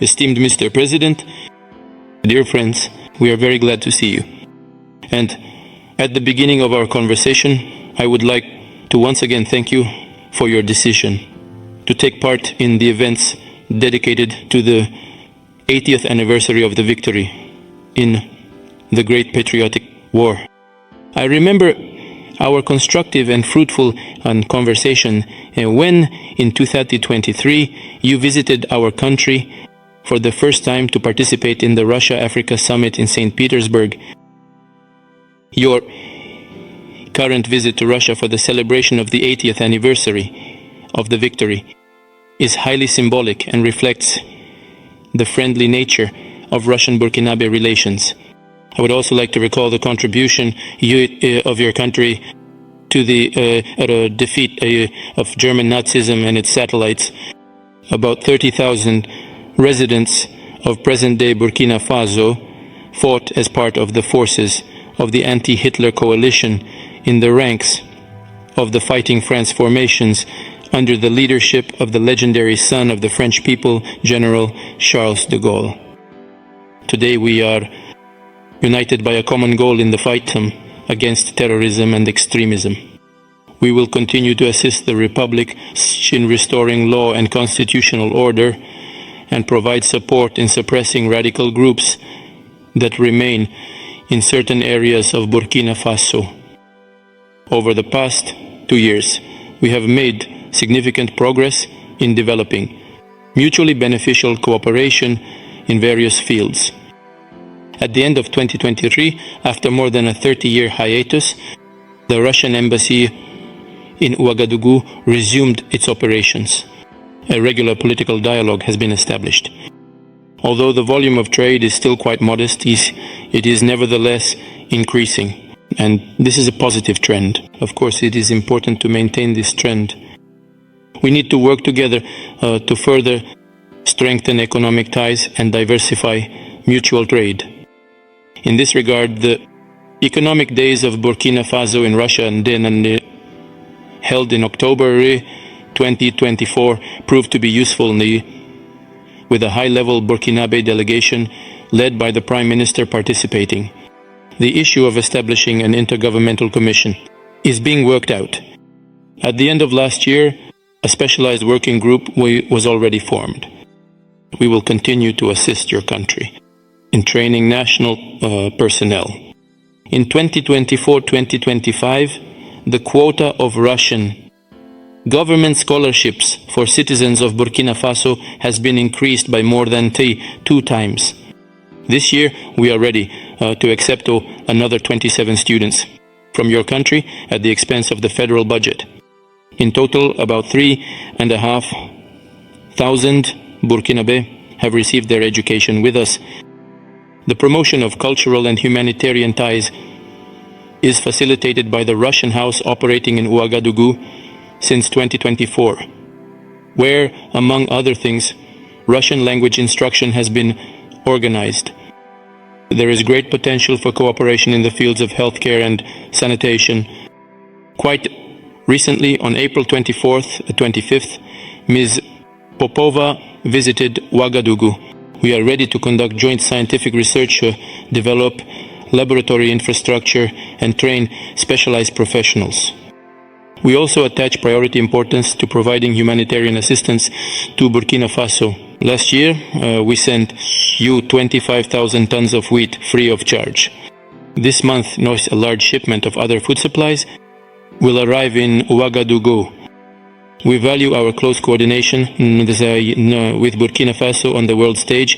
Esteemed Mr. President, dear friends, we are very glad to see you. And at the beginning of our conversation, I would like to once again thank you for your decision to take part in the events dedicated to the 80th anniversary of the victory in the Great Patriotic War. I remember our constructive and fruitful conversation when, in 2023, you visited our country for the first time to participate in the Russia-Africa Summit in St. Petersburg. Your current visit to Russia for the celebration of the 80th anniversary of the victory is highly symbolic and reflects the friendly nature of Russian-Burkinabe relations. I would also like to recall the contribution of your country to the defeat of German Nazism and its satellites. About 30,000 residents of present-day Burkina Faso fought as part of the forces of the anti-Hitler coalition in the ranks of the Fighting France formations under the leadership of the legendary son of the French people, General Charles de Gaulle. Today we are united by a common goal in the fight against terrorism and extremism. We will continue to assist the Republic in restoring law and constitutional order and provide support in suppressing radical groups that remain in certain areas of Burkina Faso. Over the past 2 years, we have made significant progress in developing mutually beneficial cooperation in various fields. At the end of 2023, after more than a 30-year hiatus, the Russian embassy in Ouagadougou resumed its operations. A regular political dialogue has been established. Although the volume of trade is still quite modest, it is nevertheless increasing. And this is a positive trend. Of course, it is important to maintain this trend. We need to work together to further strengthen economic ties and diversify mutual trade. In this regard, the Economic Days of Burkina Faso in Russia held in October 2024 proved to be useful with a high-level Burkinabe delegation led by the Prime Minister participating. The issue of establishing an intergovernmental commission is being worked out. At the end of last year, a specialized working group was already formed. We will continue to assist your country in training national personnel. In 2024-2025, the quota of Russian government scholarships for citizens of Burkina Faso has been increased by more than 2 times. This year, we are ready to accept another 27 students from your country at the expense of the federal budget. In total, about 3,500 Burkinabe have received their education with us. The promotion of cultural and humanitarian ties is facilitated by the Russian House operating in Ouagadougou since 2024, where, among other things, Russian language instruction has been organized. There is great potential for cooperation in the fields of healthcare and sanitation. Quite recently, on April 24th and 25th, Ms. Popova visited Ouagadougou. We are ready to conduct joint scientific research, develop laboratory infrastructure, and train specialized professionals. We also attach priority importance to providing humanitarian assistance to Burkina Faso. Last year, we sent you 25,000 tons of wheat free of charge. This month, a large shipment of other food supplies will arrive in Ouagadougou. We value our close coordination with Burkina Faso on the world stage,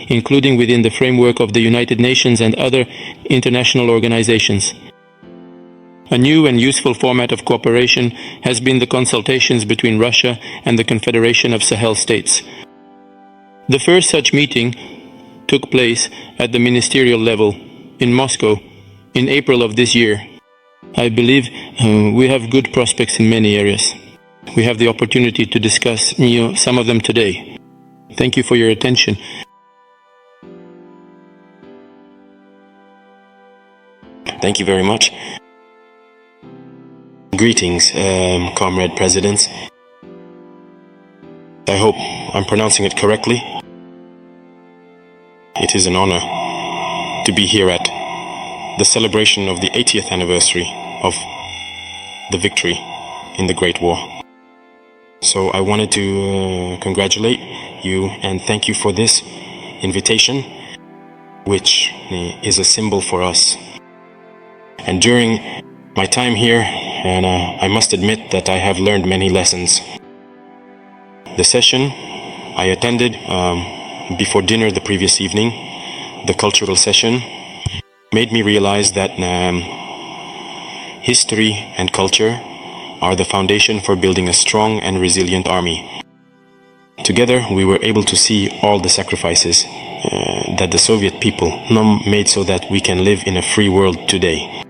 including within the framework of the United Nations and other international organizations. A new and useful format of cooperation has been the consultations between Russia and the Confederation of Sahel States. The first such meeting took place at the ministerial level in Moscow in April of this year. I believe we have good prospects in many areas. We have the opportunity to discuss some of them today. Thank you for your attention. Thank you very much. Greetings, comrade presidents. I hope I'm pronouncing it correctly. It is an honor to be here at the celebration of the 80th anniversary of the victory in the Great War. So I wanted to congratulate you and thank you for this invitation, which is a symbol for us. And during my time here, and I must admit that I have learned many lessons. The session I attended before dinner the previous evening, the cultural session, made me realize that history and culture are the foundation for building a strong and resilient army. Together, we were able to see all the sacrifices that the Soviet people made so that we can live in a free world today.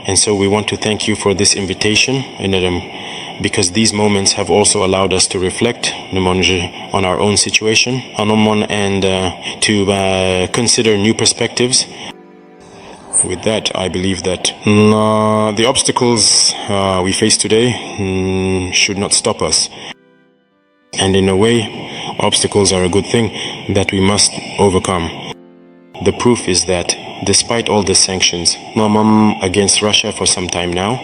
And so we want to thank you for this invitation, because these moments have also allowed us to reflect on our own situation and to consider new perspectives. With that, I believe that the obstacles we face today should not stop us. And in a way, obstacles are a good thing that we must overcome. The proof is that despite all the sanctions against Russia for some time now,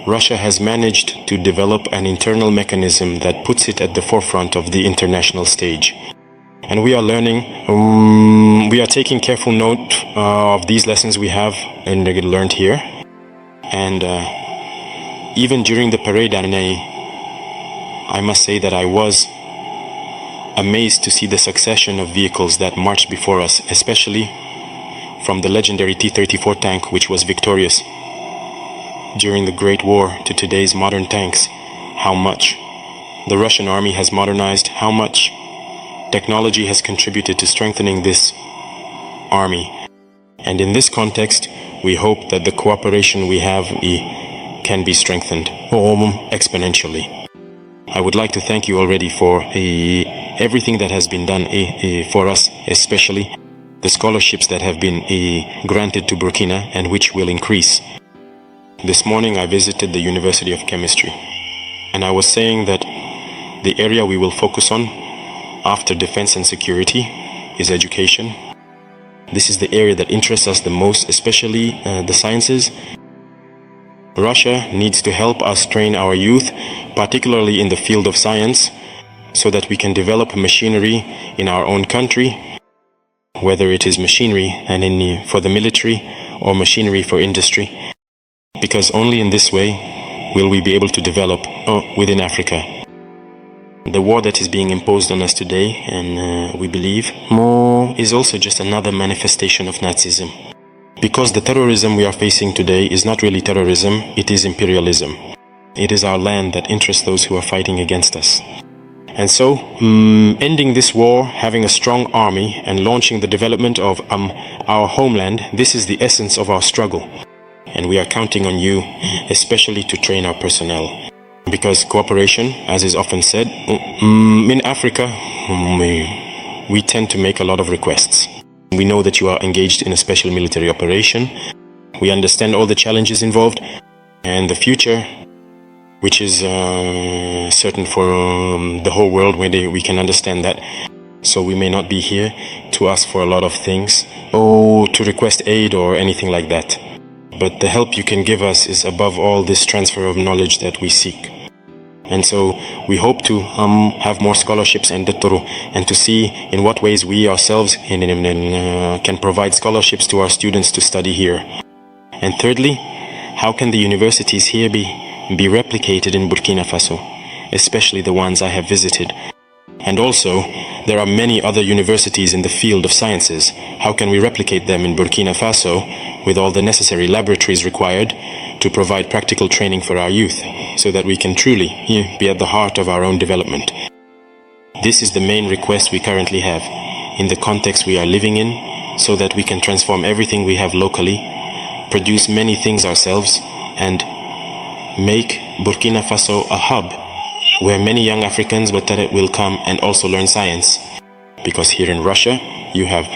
Russia has managed to develop an internal mechanism that puts it at the forefront of the international stage. And we are learning, we are taking careful note of these lessons we have and learned here. And even during the parade, I must say that I was amazed to see the succession of vehicles that marched before us, especially from the legendary T-34 tank, which was victorious during the Great War, to today's modern tanks. How much the Russian army has modernized, how much technology has contributed to strengthening this army. And in this context, we hope that the cooperation we have can be strengthened exponentially. I would like to thank you already for everything that has been done for us, especially the scholarships that have been granted to Burkina and which will increase. This morning I visited the University of Chemistry, and I was saying that the area we will focus on after defense and security is education. This is the area that interests us the most, especially the sciences. Russia needs to help us train our youth, particularly in the field of science, so that we can develop machinery in our own country, whether it is machinery for the military or machinery for industry, because only in this way will we be able to develop within Africa. The war that is being imposed on us today, and we believe, is also just another manifestation of Nazism. Because the terrorism we are facing today is not really terrorism, it is imperialism. It is our land that interests those who are fighting against us. And so, ending this war, having a strong army, and launching the development of our homeland, this is the essence of our struggle. And we are counting on you, especially to train our personnel. Because cooperation, as is often said, in Africa, we tend to make a lot of requests. We know that you are engaged in a special military operation. We understand all the challenges involved and the future, which is certain for the whole world, where we can understand that. So we may not be here to ask for a lot of things or to request aid or anything like that. But the help you can give us is above all this transfer of knowledge that we seek. And so we hope to have more scholarships and to see in what ways we ourselves can provide scholarships to our students to study here. And thirdly, how can the universities here be replicated in Burkina Faso, especially the ones I have visited? And also, there are many other universities in the field of sciences. How can we replicate them in Burkina Faso with all the necessary laboratories required to provide practical training for our youth, so that we can truly be at the heart of our own development? This is the main request we currently have in the context we are living in, so that we can transform everything we have locally, produce many things ourselves, and make Burkina Faso a hub where many young Africans will come and also learn science. Because here in Russia, you have